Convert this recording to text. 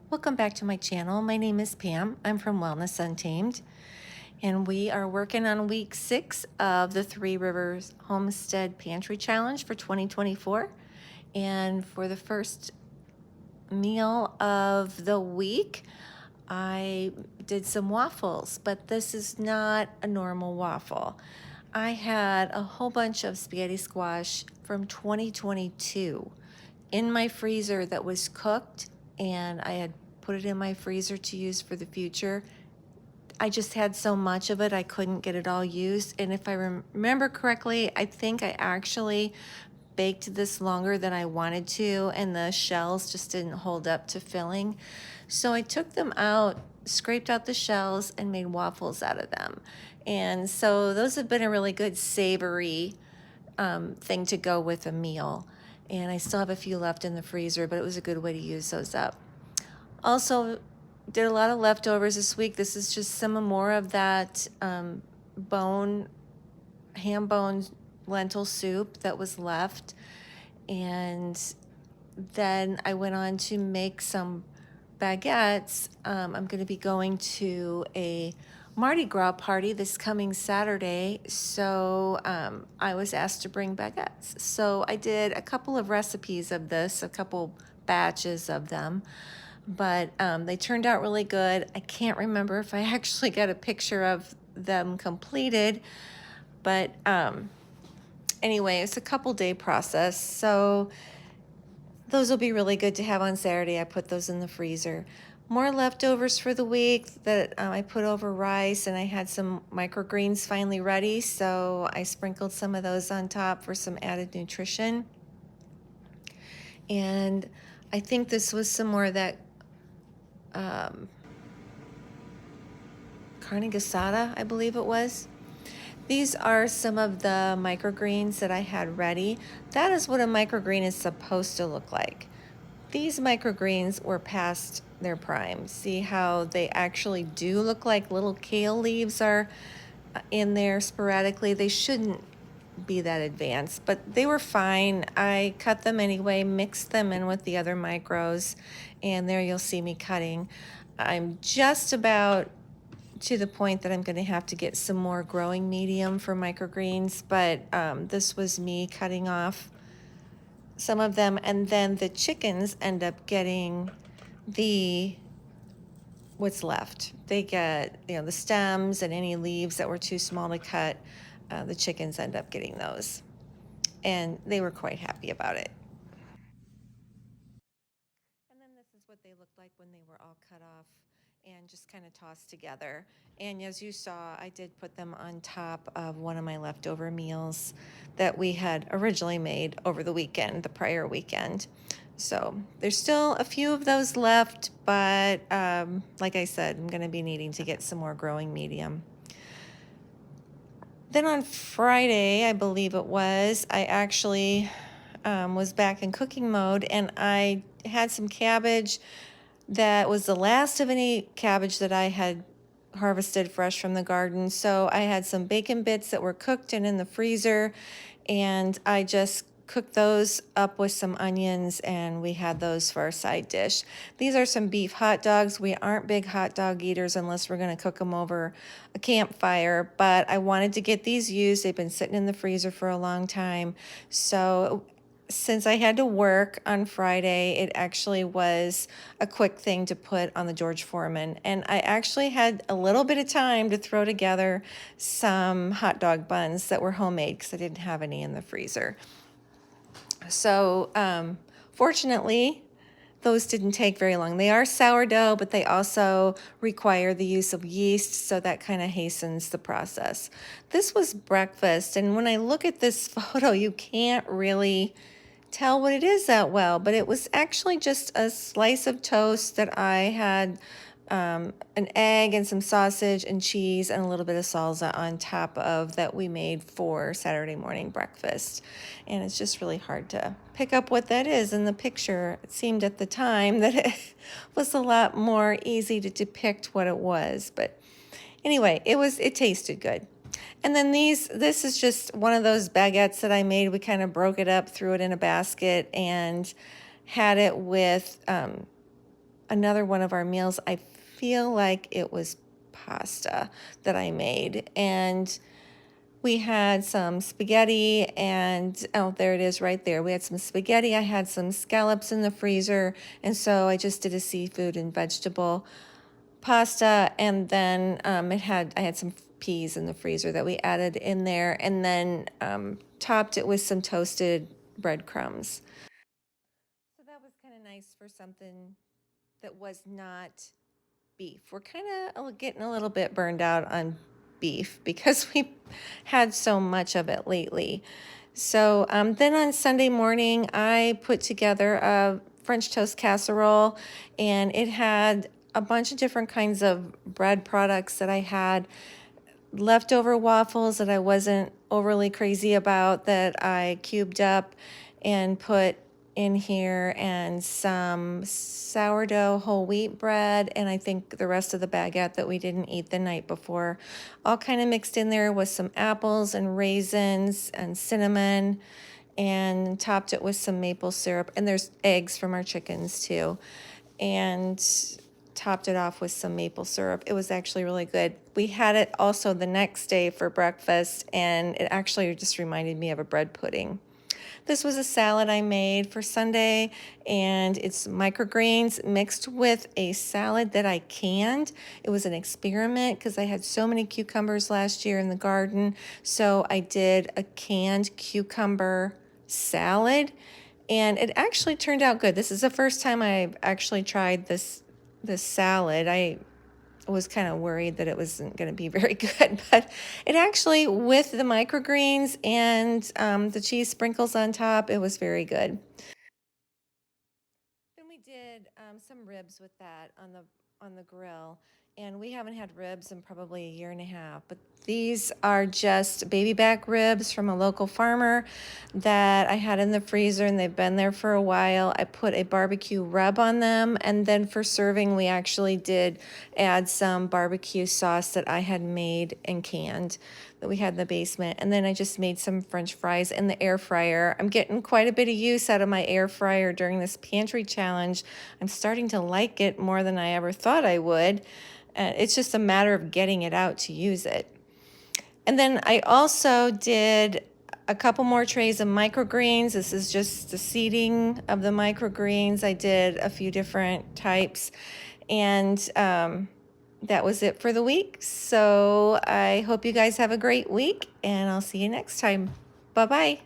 Welcome back to my channel. My name is Pam. I'm from Wellness Untamed, and we are working on week 6 of the Three Rivers Homestead Pantry Challenge for 2024. And for the first meal of the week, I did some waffles, but this is not a normal waffle. I had a whole bunch of spaghetti squash from 2022 in my freezer that was cooked, and I had put it in my freezer to use for the future. I just had so much of it, I couldn't get it all used. And if I remember correctly, I think I actually baked this longer than I wanted to, and the shells just didn't hold up to filling. So I took them out, scraped out the shells, and made waffles out of them. And so those have been a really good savory thing to go with a meal. And I still have a few left in the freezer, but it was a good way to use those up. Also, did a lot of leftovers this week. This is just some more of that ham bone lentil soup that was left. And then I went on to make some baguettes. I'm going to be going to a Mardi Gras party this coming Saturday, so I was asked to bring baguettes. So I did a couple of recipes of this, a couple batches of them, but they turned out really good. I can't remember if I actually got a picture of them completed, but anyway, it's a couple day process, so those will be really good to have on Saturday. I put those in the freezer. More leftovers for the week that I put over rice, and I had some microgreens finally ready, so I sprinkled some of those on top for some added nutrition. And I think this was some more of that carne asada, I believe it was. These are some of the microgreens that I had ready. That is what a microgreen is supposed to look like. These microgreens were past their prime. See how they actually do look like little kale leaves are in there sporadically. They shouldn't be that advanced, but they were fine. I cut them anyway, mixed them in with the other micros, and there you'll see me cutting. I'm just about to the point that I'm going to have to get some more growing medium for microgreens, but this was me cutting off some of them, and then the chickens end up getting what's left. They get the stems and any leaves that were too small to cut. The chickens end up getting those, and they were quite happy about it. And then this is what they looked like when they were all cut off and just kind of tossed together. And as you saw, I did put them on top of one of my leftover meals that we had originally made over the weekend, the prior weekend. So there's still a few of those left, but like I said, I'm going to be needing to get some more growing medium. Then on Friday, I believe it was, I actually was back in cooking mode, and I had some cabbage that was the last of any cabbage that I had harvested fresh from the garden. So I had some bacon bits that were cooked and in the freezer, and I just cooked those up with some onions, and we had those for our side dish. These are some beef hot dogs. We aren't big hot dog eaters unless we're going to cook them over a campfire, but I wanted to get these used. They've been sitting in the freezer for a long time. So since I had to work on Friday, it actually was a quick thing to put on the George Foreman. And I actually had a little bit of time to throw together some hot dog buns that were homemade because I didn't have any in the freezer. So fortunately, those didn't take very long. They are sourdough, but they also require the use of yeast, so that kind of hastens the process. This was breakfast, and when I look at this photo, you can't really tell what it is that well, but it was actually just a slice of toast that I had an egg and some sausage and cheese and a little bit of salsa on top of that we made for Saturday morning breakfast. And it's just really hard to pick up what that is in the picture. It seemed at the time that it was a lot more easy to depict what it was, but anyway, it tasted good. And then this is just one of those baguettes that I made. We kind of broke it up, threw it in a basket, and had it with another one of our meals. I feel like it was pasta that I made. And we had some spaghetti and, oh, there it is right there. We had some spaghetti. I had some scallops in the freezer. And so I just did a seafood and vegetable pasta. And then I had some peas in the freezer that we added in there, and then topped it with some toasted breadcrumbs. So that was kind of nice for something that was not beef. We're kind of getting a little bit burned out on beef because we had so much of it lately. So then on Sunday morning, I put together a French toast casserole, and it had a bunch of different kinds of bread products that I had, leftover waffles that I wasn't overly crazy about that I cubed up and put in here, and some sourdough whole wheat bread, and I think the rest of the baguette that we didn't eat the night before, all kind of mixed in there with some apples and raisins and cinnamon, and topped it with some maple syrup. And there's eggs from our chickens too. And topped it off with some maple syrup. It was actually really good. We had it also the next day for breakfast, and it actually just reminded me of a bread pudding. This was a salad I made for Sunday, and it's microgreens mixed with a salad that I canned. It was an experiment because I had so many cucumbers last year in the garden. So I did a canned cucumber salad, and it actually turned out good. This is the first time I've actually tried this salad. I was kind of worried that it wasn't going to be very good, but it actually, with the microgreens and the cheese sprinkles on top, it was very good. Then we did some ribs with that on the grill, and we haven't had ribs in probably a year and a half. But these are just baby back ribs from a local farmer that I had in the freezer, and they've been there for a while. I put a barbecue rub on them, and then for serving, we actually did add some barbecue sauce that I had made and canned that we had in the basement. And then I just made some French fries in the air fryer. I'm getting quite a bit of use out of my air fryer during this pantry challenge. I'm starting to like it more than I ever thought I would. It's just a matter of getting it out to use it. And then I also did a couple more trays of microgreens. This is just the seeding of the microgreens. I did a few different types, and that was it for the week. So I hope you guys have a great week, and I'll see you next time. Bye-bye.